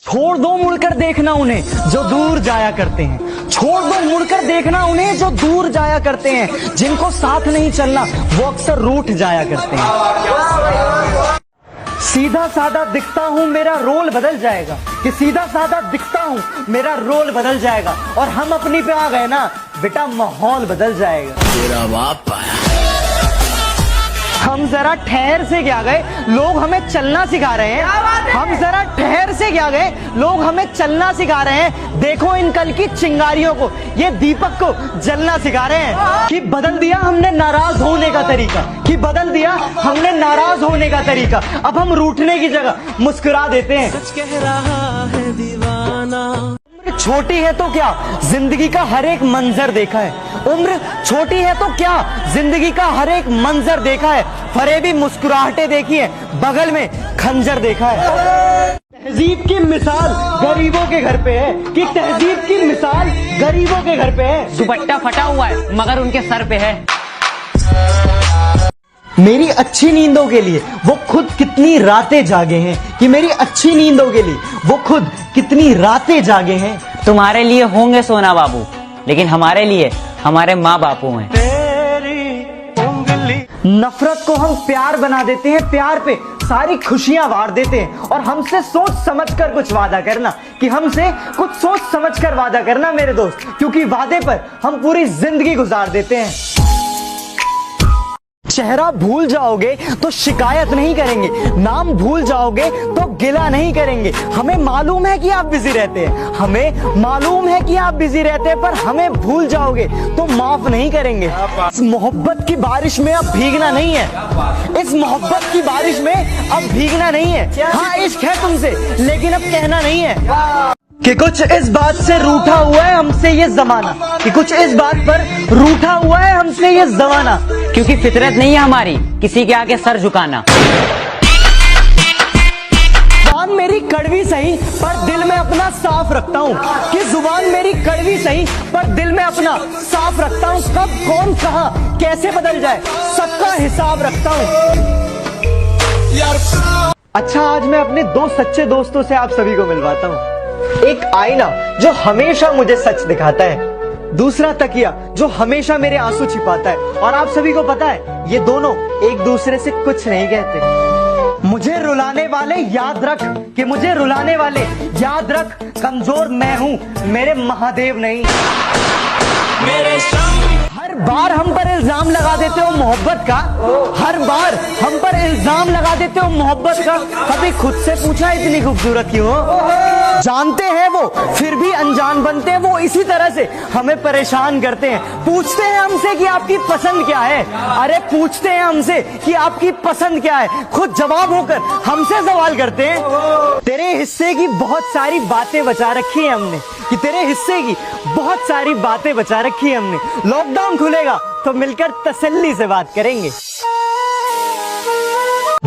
छोड़ दो मुड़कर देखना उन्हें जो दूर जाया करते हैं। छोड़ दो मुड़कर देखना उन्हें जो दूर जाया करते हैं। जिनको साथ नहीं चलना वो अक्सर रूठ जाया करते हैं। सीधा साधा दिखता हूँ मेरा रोल बदल जाएगा, कि सीधा साधा दिखता हूँ मेरा रोल बदल जाएगा। और हम अपनी पे आ गए ना बेटा माहौल बदल जाएगा। तेरा बाप आया। हम जरा ठहर से क्या गए, लोग हमें चलना सिखा रहे हैं। हम जरा ठहर से क्या गए, लोग हमें चलना सिखा रहे हैं। देखो इन कल की चिंगारियों को, ये दीपक को जलना सिखा रहे हैं। कि बदल दिया हमने नाराज होने का तरीका, कि बदल दिया हमने नाराज होने का तरीका। अब हम रूठने की जगह मुस्कुरा देते हैं। सच कह रहा है दीवाना। छोटी है तो क्या, जिंदगी का हर एक मंजर देखा है। उम्र छोटी है तो क्या, जिंदगी का हर एक मंजर देखा है। फरेबी मुस्कुराहटें देखी है, बगल में खंजर देखा है। तहजीब की मिसाल गरीबों के घर पे है, कि तहजीब की मिसाल गरीबों के घर पे है। दुपट्टा फटा हुआ है मगर उनके सर पे है। मेरी अच्छी नींदों के लिए वो खुद कितनी रातें जागे हैं, कि मेरी अच्छी नींदों के लिए वो खुद कितनी रातें जागे हैं। तुम्हारे लिए होंगे सोना बाबू, लेकिन हमारे लिए हमारे माँ बापू हैं। नफरत को हम प्यार बना देते हैं, प्यार पे सारी खुशियां वार देते हैं। और हमसे सोच समझकर कुछ वादा करना, कि हमसे कुछ सोच समझकर वादा करना मेरे दोस्त, क्योंकि वादे पर हम पूरी जिंदगी गुजार देते हैं। चेहरा भूल जाओगे तो शिकायत नहीं करेंगे, नाम भूल जाओगे तो गिला नहीं करेंगे। हमें मालूम है कि आप बिजी रहते हैं, हमें मालूम है कि आप बिजी रहते हैं, पर हमें भूल जाओगे तो माफ नहीं करेंगे। इस मोहब्बत की बारिश में अब भीगना नहीं है, इस मोहब्बत की बारिश में अब भीगना नहीं है। हाँ इश्क है तुमसे लेकिन अब कहना नहीं है। कि कुछ इस बात से रूठा हुआ है हमसे ये जमाना, कि कुछ इस बात पर रूठा हुआ है हमसे ये जमाना। क्योंकि फितरत नहीं है हमारी किसी के आगे सर झुकाना। जुबान मेरी कड़वी सही पर दिल में अपना साफ रखता हूँ, कि जुबान मेरी कड़वी सही पर दिल में अपना साफ रखता हूँ। कब कौन कहाँ कैसे बदल जाए सबका हिसाब रखता हूँ। अच्छा आज मैं अपने दो सच्चे दोस्तों से आप सभी को मिलवाता हूँ। एक आईना जो हमेशा मुझे सच दिखाता है, दूसरा तकिया जो हमेशा मेरे आंसू छिपाता है। और आप सभी को पता है ये दोनों एक दूसरे से कुछ नहीं कहते। मुझे रुलाने वाले याद रख, कि मुझे रुलाने वाले याद रख, कमजोर मैं हूँ मेरे महादेव नहीं। हर बार हम पर इल्जाम लगा देते हो मोहब्बत का, हर बार हम पर इल्जाम लगा देते हो मोहब्बत का। कभी खुद से पूछा इतनी खूबसूरत क्यों हो? जानते हैं वो फिर भी अनजान बनते हैं, वो इसी तरह से हमें परेशान करते हैं। पूछते हैं हमसे कि आपकी पसंद क्या है, अरे पूछते हैं हमसे कि आपकी पसंद क्या है, खुद जवाब होकर हमसे सवाल करते हैं। तेरे हिस्से की बहुत सारी बातें बचा रखी है हमने, कि तेरे हिस्से की बहुत सारी बातें बचा रखी है हमने। लॉकडाउन खुलेगा तो मिलकर तसल्ली से बात करेंगे।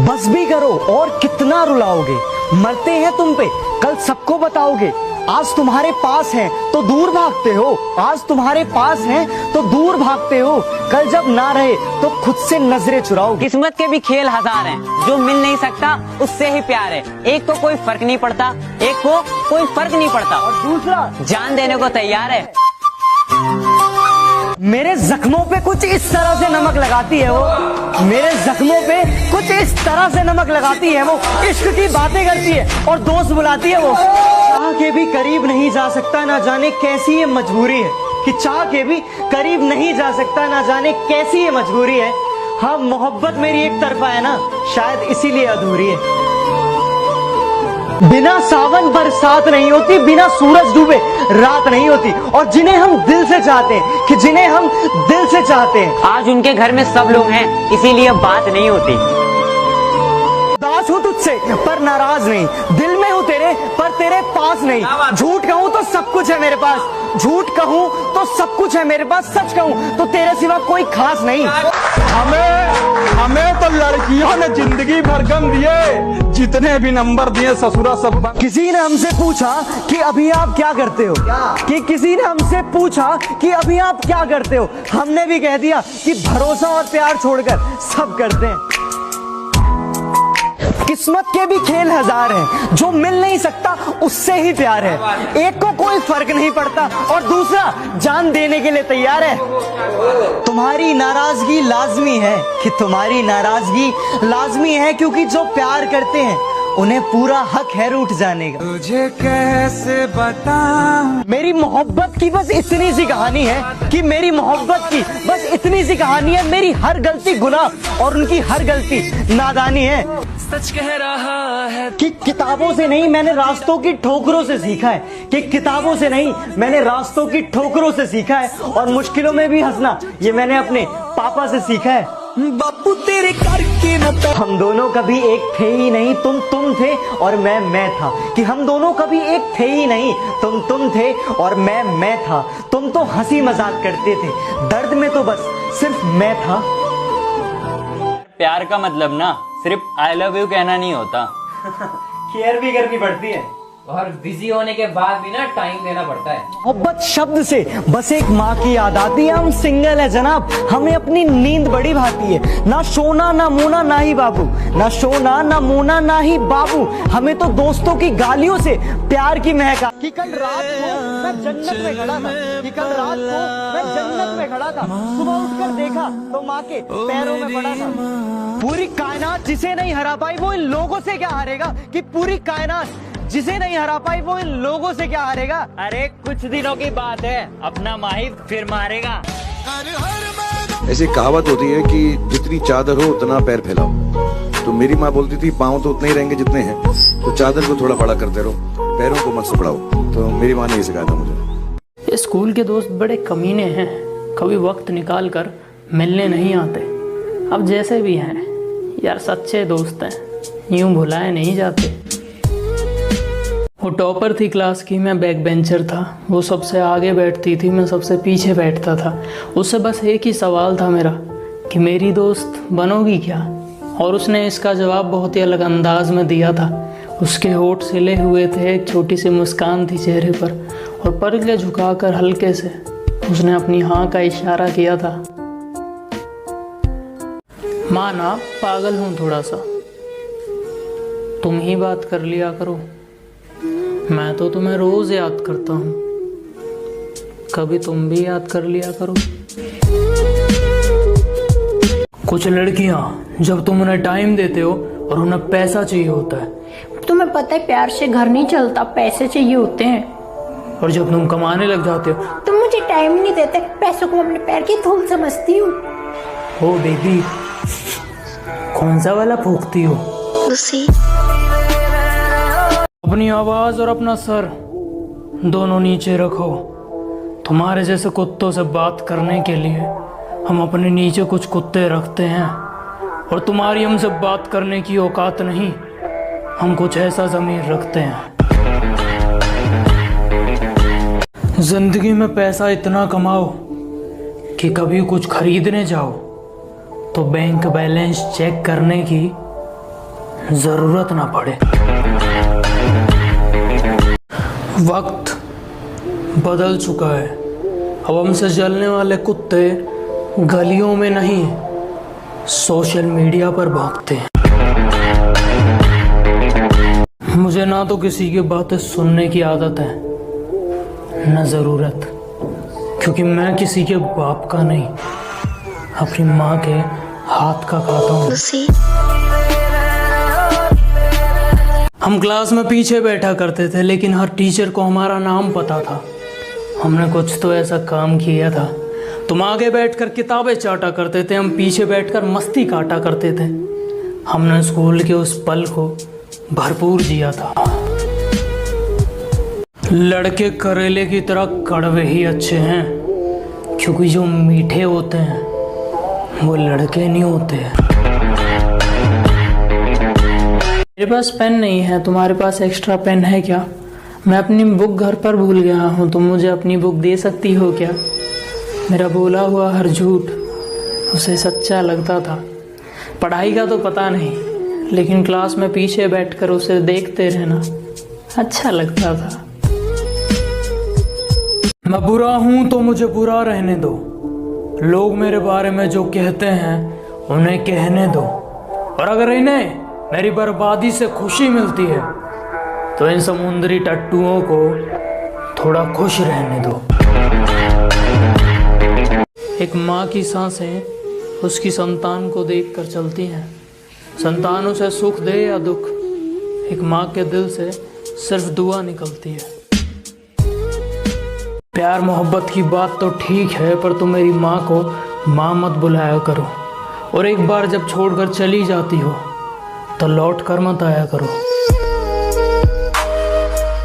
बस भी करो और कितना रुलाओगे, मरते हैं तुम पे कल सबको बताओगे। आज तुम्हारे पास हैं तो दूर भागते हो, आज तुम्हारे पास हैं तो दूर भागते हो, कल जब ना रहे तो खुद से नजरें चुराओ। किस्मत के भी खेल हजार हैं, जो मिल नहीं सकता उससे ही प्यार है। एक को कोई फर्क नहीं पड़ता, एक को कोई फर्क नहीं पड़ता, और दूसरा जान देने को तैयार है। मेरे जख्मों पे कुछ इस तरह से नमक लगाती है वो, मेरे जख्मों पे कुछ इस तरह से नमक लगाती है वो। इश्क की बातें करती है और दोस्त बुलाती है वो। चाह के भी करीब नहीं जा सकता, ना जाने कैसी ये मजबूरी है, कि चाह के भी करीब नहीं जा सकता, ना जाने कैसी ये मजबूरी है। हाँ मोहब्बत मेरी एक तरफा है ना, शायद इसीलिए अधूरी है। बिना सावन बरसात नहीं होती, बिना सूरज डूबे रात नहीं होती। और जिन्हें हम दिल से चाहते हैं, कि जिन्हें हम दिल से चाहते हैं, आज उनके घर में सब लोग हैं इसीलिए बात नहीं होती। उदास हूँ तुझसे पर नाराज नहीं, दिल में हूँ तेरे पर तेरे पास नहीं। झूठ कहूँ तो सब कुछ है मेरे पास, झूठ कहूँ तो सब कुछ है मेरे पास, सच कहूँ तो तेरे सिवा कोई खास नहीं। हमें तो लड़कियों ने जिंदगी भर गम दिए, जितने भी नंबर दिए ससुरा सब बंद। किसी ने हमसे पूछा कि अभी आप क्या करते हो, कि किसी ने हमसे पूछा कि अभी आप क्या करते हो, हमने भी कह दिया कि भरोसा और प्यार छोड़कर सब करते हैं। किस्मत के भी खेल हजार हैं, जो मिल नहीं सकता उससे ही प्यार है। एक को कोई फर्क नहीं पड़ता और दूसरा जान देने के लिए तैयार है। तुम्हारी नाराजगी लाजमी है कि तुम्हारी नाराजगी लाजमी है, क्योंकि जो प्यार करते हैं उन्हें पूरा हक है रूठ जाने का। तुझे कैसे बताऊं मेरी मोहब्बत की बस इतनी सी कहानी है कि मेरी मोहब्बत की बस इतनी सी कहानी है। मेरी हर गलती गुनाह और उनकी हर गलती नादानी है। सच कह रहा है कि किताबों से नहीं मैंने रास्तों की ठोकरों से सीखा है, कि किताबों से नहीं मैंने रास्तों की ठोकरों से सीखा है, और मुश्किलों में भी हंसना ये मैंने अपने पापा से सीखा है। बापू तेरे करके न हम दोनों कभी एक थे ही नहीं, तुम थे और मैं था। कि हम दोनों कभी एक थे ही नहीं, तुम थे और मैं था। तुम तो हंसी मजाक करते थे, दर्द में तो बस सिर्फ मैं था। प्यार का मतलब ना सिर्फ आई लव यू कहना नहीं होता, केयर भी करनी पड़ती है, और बिजी होने के बाद भी ना टाइम देना पड़ता है। मोहब्बत शब्द से बस एक माँ की याद आती है। हम सिंगल है जनाब, हमें अपनी नींद बड़ी भाती है। ना सोना ना मूना ना ही बाबू, ना सोना ना मूना ना ही बाबू। हमें तो दोस्तों की गालियों से प्यार की महक आ। कि कल रात को मैं जन्नत में खड़ा था, कि कल रात को मैं जन्नत में खड़ा था, सुबह उठकर देखा तो माँ के पैरों में पड़ा था। पूरी कायनात जिसे नहीं हरा पाई वो इन लोगों से क्या हारेगा। कि पूरी कायनात जिसे नहीं हरा पाई वो इन लोगों से क्या हारेगा। अरे कुछ दिनों की बात है, अपना माही फिर मारेगा। ऐसी कहावत होती है कि जितनी चादर हो उतना पैर फैलाओ। तो मेरी माँ बोलती थी पाँव तो उतने ही रहेंगे जितने हैं, तो चादर को थोड़ा बड़ा करते रहो, पैरों को मत सुखड़ाओ। तो मेरी माँ ने ये सिखाया था मुझे। ये स्कूल के दोस्त बड़े कमीने हैं, कभी वक्त निकाल कर मिलने नहीं आते। अब जैसे भी हैं यार सच्चे दोस्त हैं, यूं भुलाए नहीं जाते। वो टॉपर थी क्लास की, मैं बैक बेंचर था। वो सबसे आगे बैठती थी, मैं सबसे पीछे बैठता था। उससे बस एक ही सवाल था मेरा कि मेरी दोस्त बनोगी क्या। और उसने इसका जवाब बहुत ही अलग अंदाज में दिया था। उसके होठ सिले हुए थे, एक छोटी सी मुस्कान थी चेहरे पर, और पलकें झुकाकर हल्के से उसने अपनी हाँ का इशारा किया था। माना पागल हूँ थोड़ा सा, तुम ही बात कर लिया करो। मैं तो तुम्हें रोज याद करता हूँ, कभी तुम भी याद कर लिया करो। कुछ लड़कियां जब तुम उन्हें टाइम देते हो और उन्हें पैसा चाहिए होता है। तुम्हें पता है प्यार से घर नहीं चलता, पैसे चाहिए होते हैं। और जब तुम कमाने लग जाते हो तुम मुझे टाइम नहीं देते, पैसों को अपने पैर की धूल समझती हूँ। हो बेबी, कौन सा वाला फूकती हो? अपनी आवाज और अपना सर दोनों नीचे रखो। तुम्हारे जैसे कुत्तों से बात करने के लिए हम अपने नीचे कुछ कुत्ते रखते हैं, और तुम्हारी हमसे बात करने की औकात नहीं। हम कुछ ऐसा ज़मीर रखते हैं। जिंदगी में पैसा इतना कमाओ कि कभी कुछ खरीदने जाओ तो बैंक बैलेंस चेक करने की ज़रूरत ना पड़े। वक्त बदल चुका है, अब हमसे जलने वाले कुत्ते गलियों में नहीं सोशल मीडिया पर भौंकते हैं। मुझे ना तो किसी की बातें सुनने की आदत है न ज़रूरत, क्योंकि मैं किसी के बाप का नहीं अपनी माँ के हाथ का खाता हूँ। हम क्लास में पीछे बैठा करते थे, लेकिन हर टीचर को हमारा नाम पता था। हमने कुछ तो ऐसा काम किया था। तुम आगे बैठकर किताबें चाटा करते थे, हम पीछे बैठकर मस्ती काटा करते थे। हमने स्कूल के उस पल को भरपूर जिया था। लड़के करेले की तरह कड़वे ही अच्छे हैं, क्योंकि जो मीठे होते हैं वो लड़के नहीं होते हैं। मेरे पास पेन नहीं है, तुम्हारे पास एक्स्ट्रा पेन है क्या? मैं अपनी बुक घर पर भूल गया हूँ, तुम मुझे अपनी बुक दे सकती हो क्या? मेरा बोला हुआ हर झूठ उसे सच्चा लगता था। पढ़ाई का तो पता नहीं, लेकिन क्लास में पीछे बैठकर उसे देखते रहना अच्छा लगता था। मैं बुरा हूँ तो मुझे बुरा रहने दो, लोग मेरे बारे में जो कहते हैं उन्हें कहने दो, और अगर इन्हें मेरी बर्बादी से खुशी मिलती है, तो इन समुद्री टट्टुओं को थोड़ा खुश रहने दो। एक माँ की सांसें उसकी संतान को देखकर चलती हैं। संतान उसे सुख दे या दुख, एक माँ के दिल से सिर्फ दुआ निकलती है। प्यार मोहब्बत की बात तो ठीक है, पर तुम मेरी माँ को माँ मत बुलाया करो, और एक बार जब छोड़कर चली जाती हो तो लौट कर मत आया करो।